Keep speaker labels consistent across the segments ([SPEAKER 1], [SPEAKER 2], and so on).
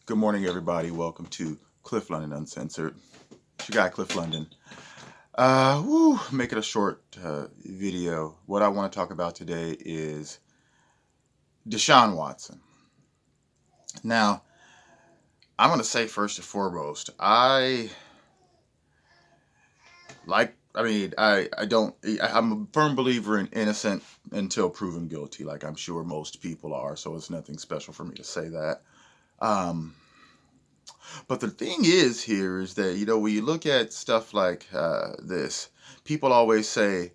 [SPEAKER 1] Good morning, everybody. Welcome to Cliff London Uncensored. It's your guy, Cliff London. Make it a short video. What I want to talk about today is DeSean Watson. Now, I'm going to say first and foremost, I'm a firm believer in innocent until proven guilty, like I'm sure most people are, so it's nothing special for me to say that. But the thing is here is that, when you look at stuff like this, people always say,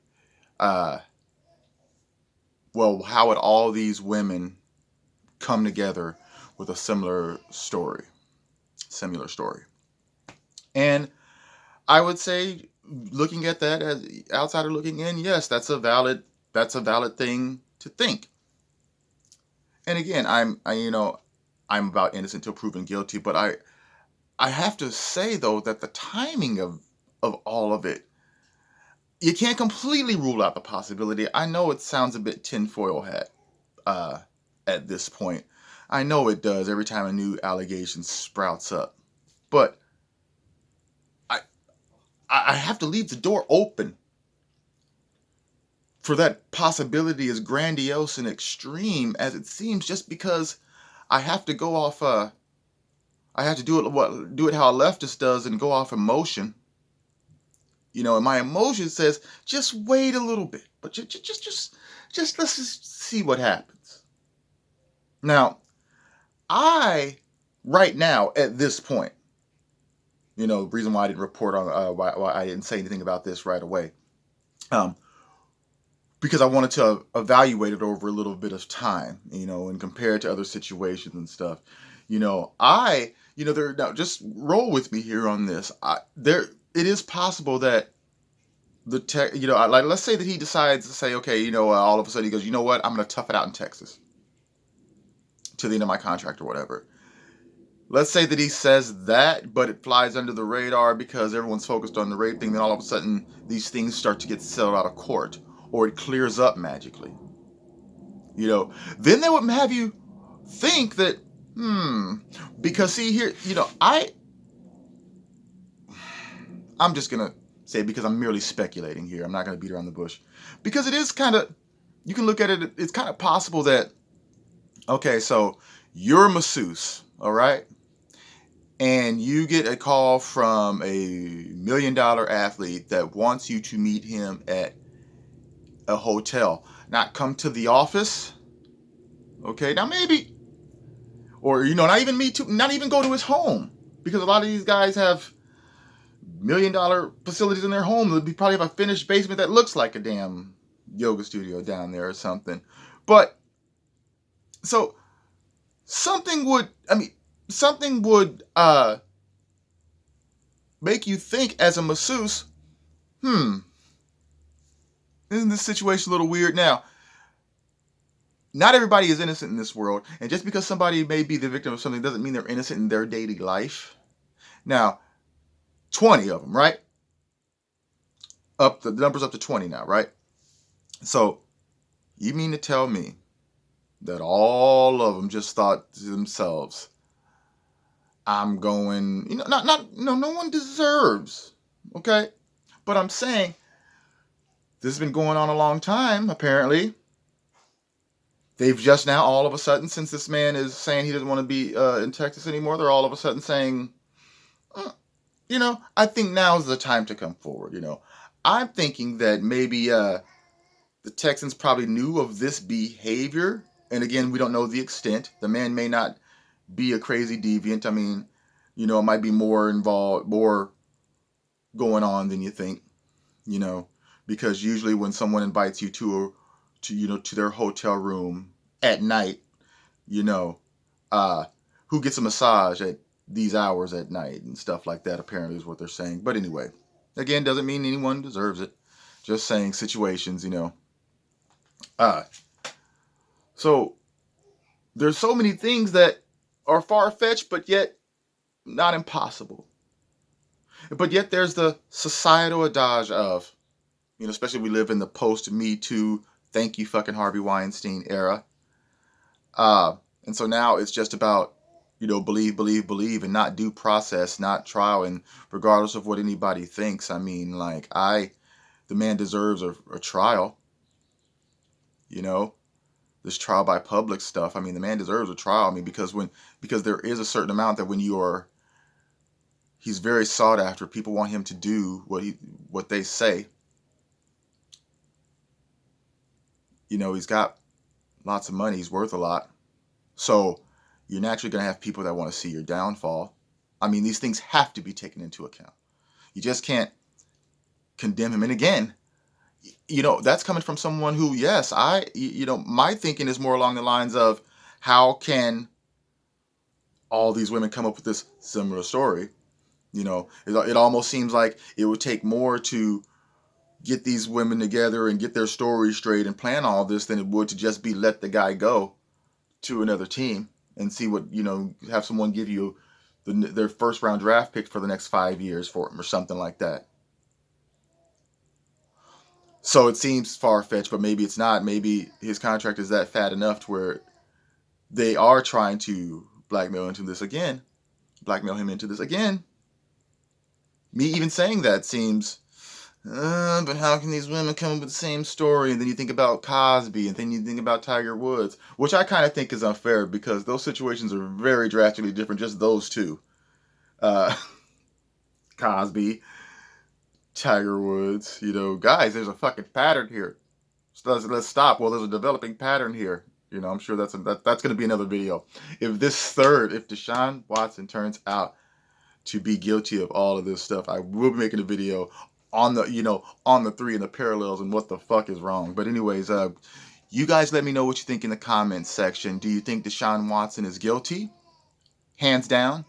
[SPEAKER 1] well, how would all these women come together with a similar story? And I would say, looking at that as outsider looking in, yes, that's a valid thing to think. And again, I'm about innocent till proven guilty, but I have to say though that the timing of all of it, you can't completely rule out the possibility. I know it sounds a bit tinfoil hat at this point. I know it does every time a new allegation sprouts up, but I have to leave the door open for that possibility, as grandiose and extreme as it seems, just because I have to go off. I have to do it how a leftist does and go off emotion. And my emotion says, just wait a little bit, but just let's just see what happens. Now, right now at this point, the reason why I didn't report on why I didn't say anything about this right away, because I wanted to evaluate it over a little bit of time, and compare it to other situations and stuff. Now just roll with me here on this. It is possible that let's say that he decides to say, okay, all of a sudden he goes, you know what, I'm going to tough it out in Texas to the end of my contract or whatever. Let's say that he says that, but it flies under the radar because everyone's focused on the rape thing. Then all of a sudden these things start to get settled out of court, or it clears up magically. Then they would have you think that, because see here, I'm just going to say, because I'm merely speculating here, I'm not going to beat around the bush, because it is kind of, you can look at it, it's kind of possible that, okay, so you're a masseuse, all right, and you get a call from a $1 million athlete that wants you to meet him at a hotel, not come to the office, okay, now maybe, or not even go to his home, because a lot of these guys have $1 million facilities in their home. They'd probably have a finished basement that looks like a damn yoga studio down there or something. But so something would make you think as a masseuse, isn't this situation a little weird? Now, not everybody is innocent in this world, and just because somebody may be the victim of something doesn't mean they're innocent in their daily life. Now, 20 of them, right? The number's up to 20 now, right? So, you mean to tell me that all of them just thought to themselves, I'm going, no one deserves, okay? But I'm saying, this has been going on a long time, apparently. They've just now, all of a sudden, since this man is saying he doesn't want to be in Texas anymore, they're all of a sudden saying, I think now is the time to come forward. I'm thinking that maybe the Texans probably knew of this behavior. And again, we don't know the extent. The man may not be a crazy deviant. I mean, it might be more involved, more going on than you think, because usually when someone invites you to their hotel room at night, who gets a massage at these hours at night and stuff like that, apparently is what they're saying. But anyway, again, doesn't mean anyone deserves it. Just saying situations, So there's so many things that are far-fetched, but yet not impossible. But yet there's the societal adage of, especially we live in the post-Me Too, thank you fucking Harvey Weinstein era. And so now it's just about, believe, and not due process, not trial, and regardless of what anybody thinks. I mean, like, the man deserves a trial. This trial by public stuff. I mean, the man deserves a trial. I mean, because there is a certain amount that when he's very sought after. People want him to do what they say. He's got lots of money. He's worth a lot. So you're naturally going to have people that want to see your downfall. I mean, these things have to be taken into account. You just can't condemn him. And again, that's coming from someone who, yes, my thinking is more along the lines of, how can all these women come up with this similar story? It almost seems like it would take more to get these women together and get their stories straight and plan all this than it would to just be let the guy go to another team and see what, have someone give you their first round draft pick for the next 5 years for him or something like that. So it seems far-fetched, but maybe it's not. Maybe his contract is that fat enough to where they are trying to blackmail him into this again. Me even saying that seems, but how can these women come up with the same story? And then you think about Cosby, and then you think about Tiger Woods, which I kind of think is unfair because those situations are very drastically different, just those two. Cosby, Tiger Woods, guys, there's a fucking pattern here. So let's stop. Well, there's a developing pattern here. I'm sure that's going to be another video. If DeSean Watson turns out to be guilty of all of this stuff, I will be making a video on the three and the parallels and what the fuck is wrong. But anyways, you guys let me know what you think in the comments section. Do you think DeSean Watson is guilty? Hands down.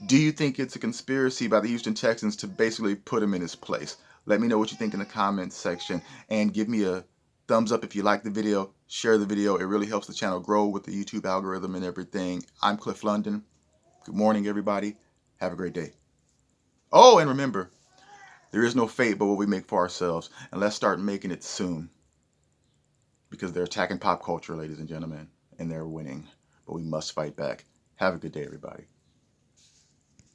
[SPEAKER 1] Do you think it's a conspiracy by the Houston Texans to basically put him in his place? Let me know what you think in the comments section, and give me a thumbs up if you like the video. Share the video. It really helps the channel grow with the YouTube algorithm and everything. I'm Cliff London. Good morning, everybody. Have a great day. Oh, and remember, there is no fate but what we make for ourselves. And let's start making it soon. Because they're attacking pop culture, ladies and gentlemen. And they're winning. But we must fight back. Have a good day, everybody.